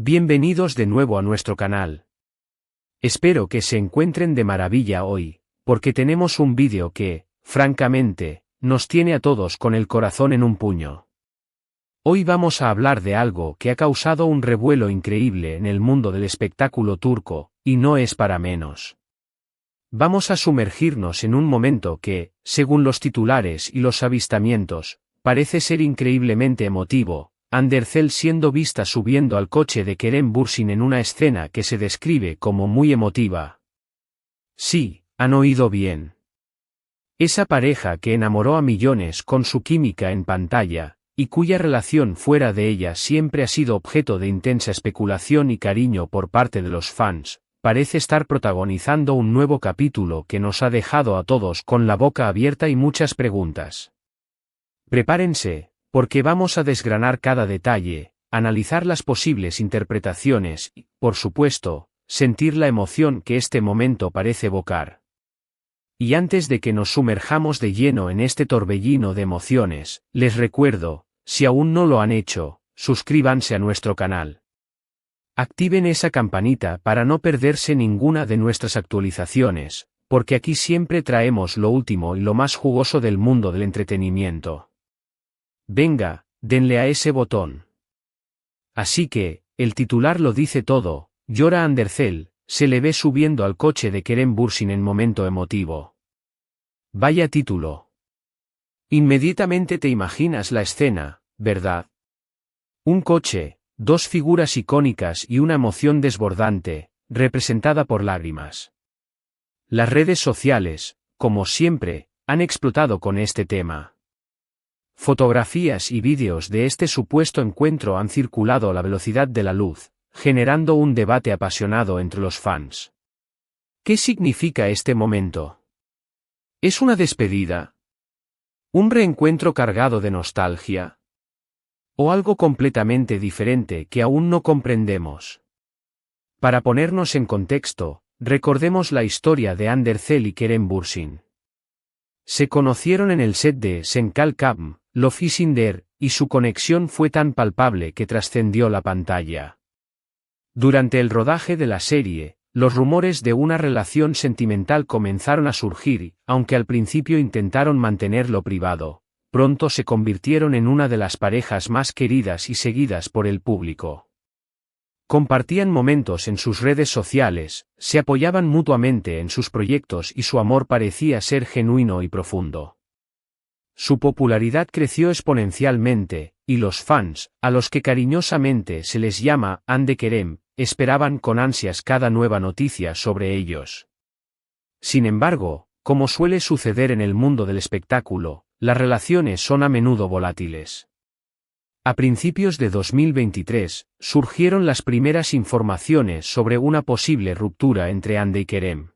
Bienvenidos de nuevo a nuestro canal. Espero que se encuentren de maravilla hoy, porque tenemos un vídeo que, francamente, nos tiene a todos con el corazón en un puño. Hoy vamos a hablar de algo que ha causado un revuelo increíble en el mundo del espectáculo turco, y no es para menos. Vamos a sumergirnos en un momento que, según los titulares y los avistamientos, parece ser increíblemente emotivo. Hande Erçel siendo vista subiendo al coche de Kerem Bürsin en una escena que se describe como muy emotiva. Sí, han oído bien. Esa pareja que enamoró a millones con su química en pantalla, y cuya relación fuera de ella siempre ha sido objeto de intensa especulación y cariño por parte de los fans, parece estar protagonizando un nuevo capítulo que nos ha dejado a todos con la boca abierta y muchas preguntas. Prepárense, porque vamos a desgranar cada detalle, analizar las posibles interpretaciones y, por supuesto, sentir la emoción que este momento parece evocar. Y antes de que nos sumerjamos de lleno en este torbellino de emociones, les recuerdo, si aún no lo han hecho, suscríbanse a nuestro canal. Activen esa campanita para no perderse ninguna de nuestras actualizaciones, porque aquí siempre traemos lo último y lo más jugoso del mundo del entretenimiento. Venga, denle a ese botón. Así que, el titular lo dice todo, llora Hande Erçel, se le ve subiendo al coche de Kerem Bürsin en momento emotivo. Vaya título. Inmediatamente te imaginas la escena, ¿verdad? Un coche, dos figuras icónicas y una emoción desbordante, representada por lágrimas. Las redes sociales, como siempre, han explotado con este tema. Fotografías y vídeos de este supuesto encuentro han circulado a la velocidad de la luz, generando un debate apasionado entre los fans. ¿Qué significa este momento? ¿Es una despedida? ¿Un reencuentro cargado de nostalgia? ¿O algo completamente diferente que aún no comprendemos? Para ponernos en contexto, recordemos la historia de Hande Erçel y Kerem Bürsin. Se conocieron en el set de Sen Kalkam, Lofisinder, y su conexión fue tan palpable que trascendió la pantalla. Durante el rodaje de la serie, los rumores de una relación sentimental comenzaron a surgir y, aunque al principio intentaron mantenerlo privado, pronto se convirtieron en una de las parejas más queridas y seguidas por el público. Compartían momentos en sus redes sociales, se apoyaban mutuamente en sus proyectos y su amor parecía ser genuino y profundo. Su popularidad creció exponencialmente, y los fans, a los que cariñosamente se les llama Hande Kerem, esperaban con ansias cada nueva noticia sobre ellos. Sin embargo, como suele suceder en el mundo del espectáculo, las relaciones son a menudo volátiles. A principios de 2023, surgieron las primeras informaciones sobre una posible ruptura entre Hande y Kerem.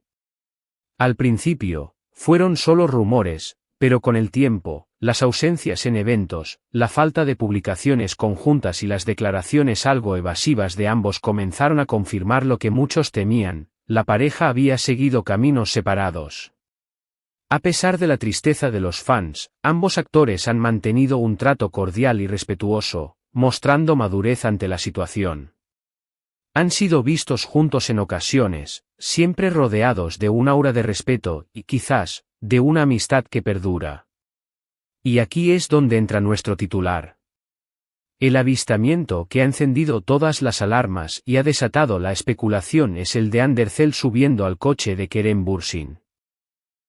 Al principio, fueron solo rumores, pero con el tiempo, las ausencias en eventos, la falta de publicaciones conjuntas y las declaraciones algo evasivas de ambos comenzaron a confirmar lo que muchos temían: la pareja había seguido caminos separados. A pesar de la tristeza de los fans, ambos actores han mantenido un trato cordial y respetuoso, mostrando madurez ante la situación. Han sido vistos juntos en ocasiones, siempre rodeados de un aura de respeto y, quizás, de una amistad que perdura. Y aquí es donde entra nuestro titular. El avistamiento que ha encendido todas las alarmas y ha desatado la especulación es el de Hande Erçel subiendo al coche de Kerem Bürsin.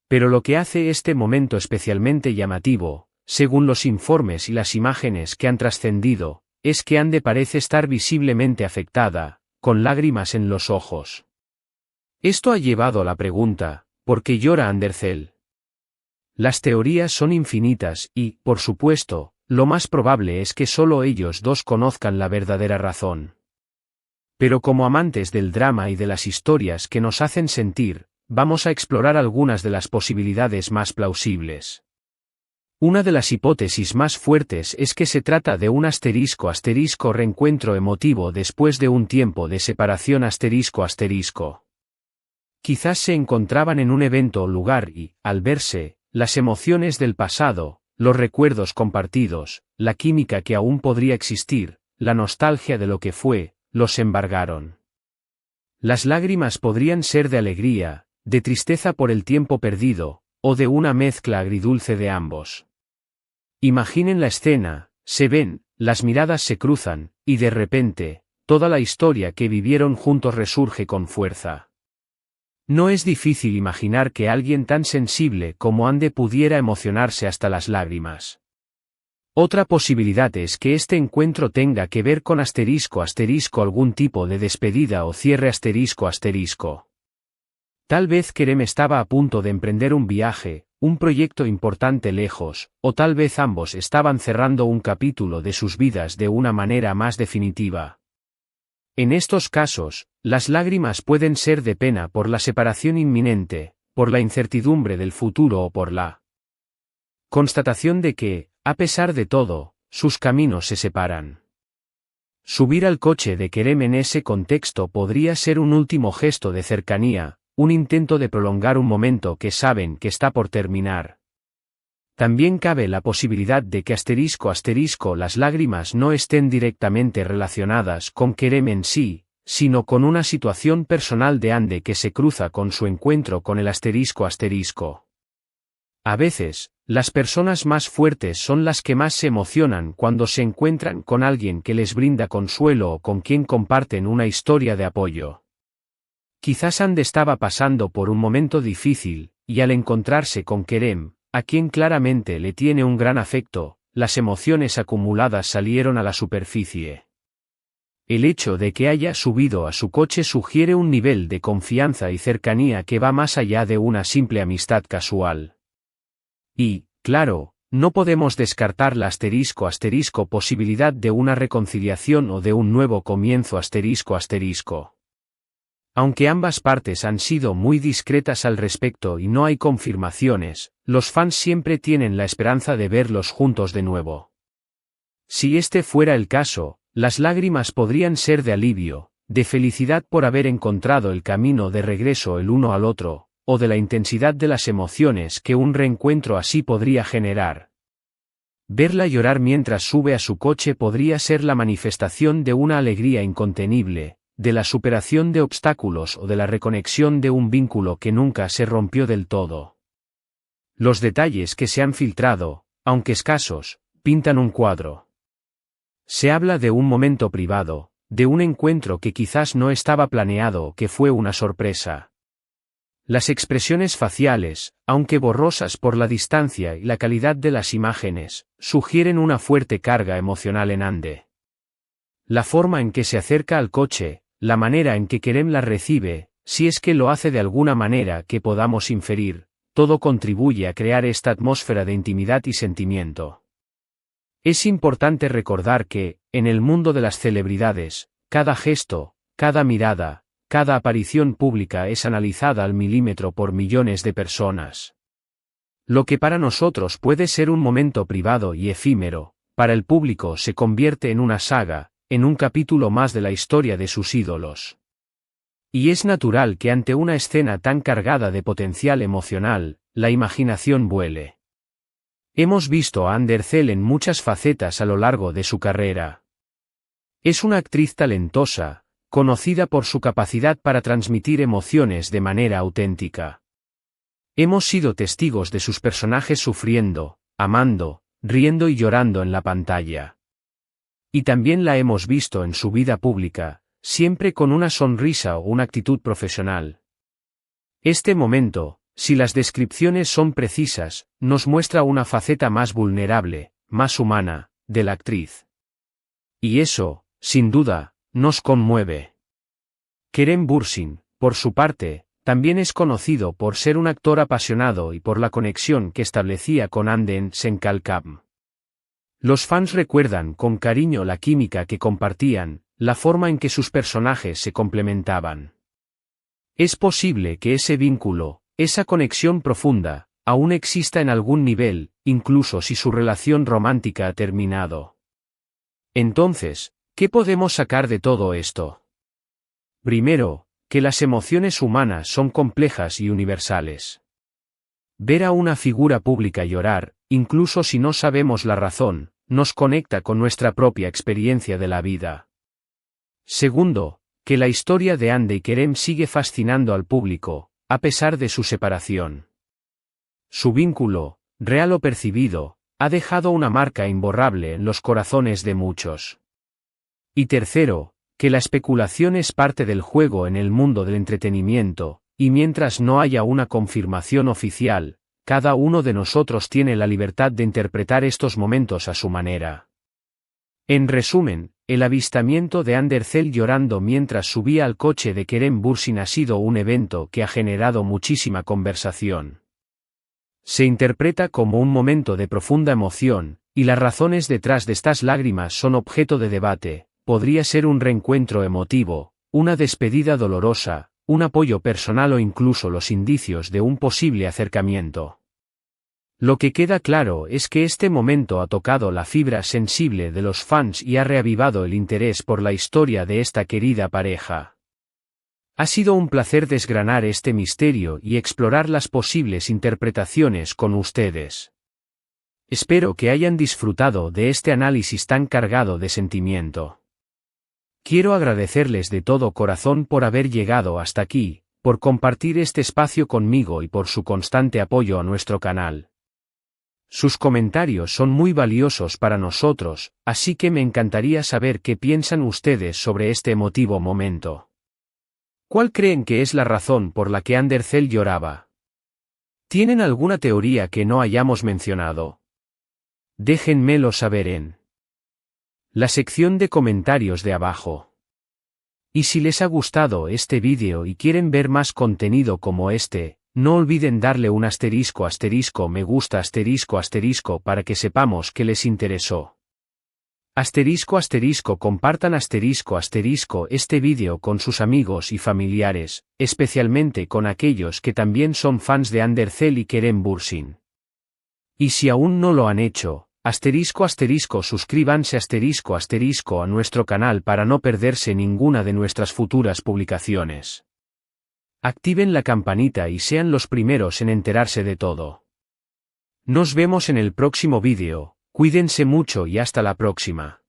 Pero lo que hace este momento especialmente llamativo, según los informes y las imágenes que han trascendido, es que Hande parece estar visiblemente afectada, con lágrimas en los ojos. Esto ha llevado a la pregunta: ¿por qué llora Hande Erçel? Las teorías son infinitas y, por supuesto, lo más probable es que solo ellos dos conozcan la verdadera razón. Pero como amantes del drama y de las historias que nos hacen sentir, vamos a explorar algunas de las posibilidades más plausibles. Una de las hipótesis más fuertes es que se trata de un *** reencuentro emotivo después de un tiempo de separación ***. Quizás se encontraban en un evento o lugar y, al verse, las emociones del pasado, los recuerdos compartidos, la química que aún podría existir, la nostalgia de lo que fue, los embargaron. Las lágrimas podrían ser de alegría, de tristeza por el tiempo perdido, o de una mezcla agridulce de ambos. Imaginen la escena, se ven, las miradas se cruzan, y de repente, toda la historia que vivieron juntos resurge con fuerza. No es difícil imaginar que alguien tan sensible como Ande pudiera emocionarse hasta las lágrimas. Otra posibilidad es que este encuentro tenga que ver con algún tipo de despedida o cierre ***. Tal vez Kerem estaba a punto de emprender un viaje, un proyecto importante lejos, o tal vez ambos estaban cerrando un capítulo de sus vidas de una manera más definitiva. En estos casos, las lágrimas pueden ser de pena por la separación inminente, por la incertidumbre del futuro o por la constatación de que, a pesar de todo, sus caminos se separan. Subir al coche de Kerem en ese contexto podría ser un último gesto de cercanía, un intento de prolongar un momento que saben que está por terminar. También cabe la posibilidad de que las lágrimas no estén directamente relacionadas con Kerem en sí, sino con una situación personal de Ande que se cruza con su encuentro con el ***. A veces, las personas más fuertes son las que más se emocionan cuando se encuentran con alguien que les brinda consuelo o con quien comparten una historia de apoyo. Quizás Ande estaba pasando por un momento difícil, y al encontrarse con Kerem, a quien claramente le tiene un gran afecto, las emociones acumuladas salieron a la superficie. El hecho de que haya subido a su coche sugiere un nivel de confianza y cercanía que va más allá de una simple amistad casual. Y, claro, no podemos descartar la *** posibilidad de una reconciliación o de un nuevo comienzo ***. Aunque ambas partes han sido muy discretas al respecto y no hay confirmaciones, los fans siempre tienen la esperanza de verlos juntos de nuevo. Si este fuera el caso, las lágrimas podrían ser de alivio, de felicidad por haber encontrado el camino de regreso el uno al otro, o de la intensidad de las emociones que un reencuentro así podría generar. Verla llorar mientras sube a su coche podría ser la manifestación de una alegría incontenible, de la superación de obstáculos o de la reconexión de un vínculo que nunca se rompió del todo. Los detalles que se han filtrado, aunque escasos, pintan un cuadro. Se habla de un momento privado, de un encuentro que quizás no estaba planeado o que fue una sorpresa. Las expresiones faciales, aunque borrosas por la distancia y la calidad de las imágenes, sugieren una fuerte carga emocional en Ande. La forma en que se acerca al coche, la manera en que Kerem la recibe, si es que lo hace de alguna manera que podamos inferir, todo contribuye a crear esta atmósfera de intimidad y sentimiento. Es importante recordar que, en el mundo de las celebridades, cada gesto, cada mirada, cada aparición pública es analizada al milímetro por millones de personas. Lo que para nosotros puede ser un momento privado y efímero, para el público se convierte en una saga, en un capítulo más de la historia de sus ídolos. Y es natural que ante una escena tan cargada de potencial emocional, la imaginación vuele. Hemos visto a Ande Erçel en muchas facetas a lo largo de su carrera. Es una actriz talentosa, conocida por su capacidad para transmitir emociones de manera auténtica. Hemos sido testigos de sus personajes sufriendo, amando, riendo y llorando en la pantalla. Y también la hemos visto en su vida pública, siempre con una sonrisa o una actitud profesional. Este momento, si las descripciones son precisas, nos muestra una faceta más vulnerable, más humana, de la actriz. Y eso, sin duda, nos conmueve. Kerem Bürsin, por su parte, también es conocido por ser un actor apasionado y por la conexión que establecía con Ande en Senkalkam. Los fans recuerdan con cariño la química que compartían, la forma en que sus personajes se complementaban. Es posible que ese vínculo, esa conexión profunda, aún exista en algún nivel, incluso si su relación romántica ha terminado. Entonces, ¿qué podemos sacar de todo esto? Primero, que las emociones humanas son complejas y universales. Ver a una figura pública llorar, incluso si no sabemos la razón, nos conecta con nuestra propia experiencia de la vida. Segundo, que la historia de Hande y Kerem sigue fascinando al público, a pesar de su separación. Su vínculo, real o percibido, ha dejado una marca imborrable en los corazones de muchos. Y tercero, que la especulación es parte del juego en el mundo del entretenimiento, y mientras no haya una confirmación oficial, cada uno de nosotros tiene la libertad de interpretar estos momentos a su manera. En resumen, el avistamiento de Hande Erçel llorando mientras subía al coche de Kerem Bürsin ha sido un evento que ha generado muchísima conversación. Se interpreta como un momento de profunda emoción, y las razones detrás de estas lágrimas son objeto de debate. Podría ser un reencuentro emotivo, una despedida dolorosa, un apoyo personal o incluso los indicios de un posible acercamiento. Lo que queda claro es que este momento ha tocado la fibra sensible de los fans y ha reavivado el interés por la historia de esta querida pareja. Ha sido un placer desgranar este misterio y explorar las posibles interpretaciones con ustedes. Espero que hayan disfrutado de este análisis tan cargado de sentimiento. Quiero agradecerles de todo corazón por haber llegado hasta aquí, por compartir este espacio conmigo y por su constante apoyo a nuestro canal. Sus comentarios son muy valiosos para nosotros, así que me encantaría saber qué piensan ustedes sobre este emotivo momento. ¿Cuál creen que es la razón por la que Hande Erçel lloraba? ¿Tienen alguna teoría que no hayamos mencionado? Déjenmelo saber en la sección de comentarios de abajo. Y si les ha gustado este vídeo y quieren ver más contenido como este, no olviden darle un asterisco me gusta para que sepamos que les interesó. Compartan este vídeo con sus amigos y familiares, especialmente con aquellos que también son fans de Hande Erçel y Kerem Bürsin. Y si aún no lo han hecho, suscríbanse a nuestro canal para no perderse ninguna de nuestras futuras publicaciones. Activen la campanita y sean los primeros en enterarse de todo. Nos vemos en el próximo vídeo, cuídense mucho y hasta la próxima.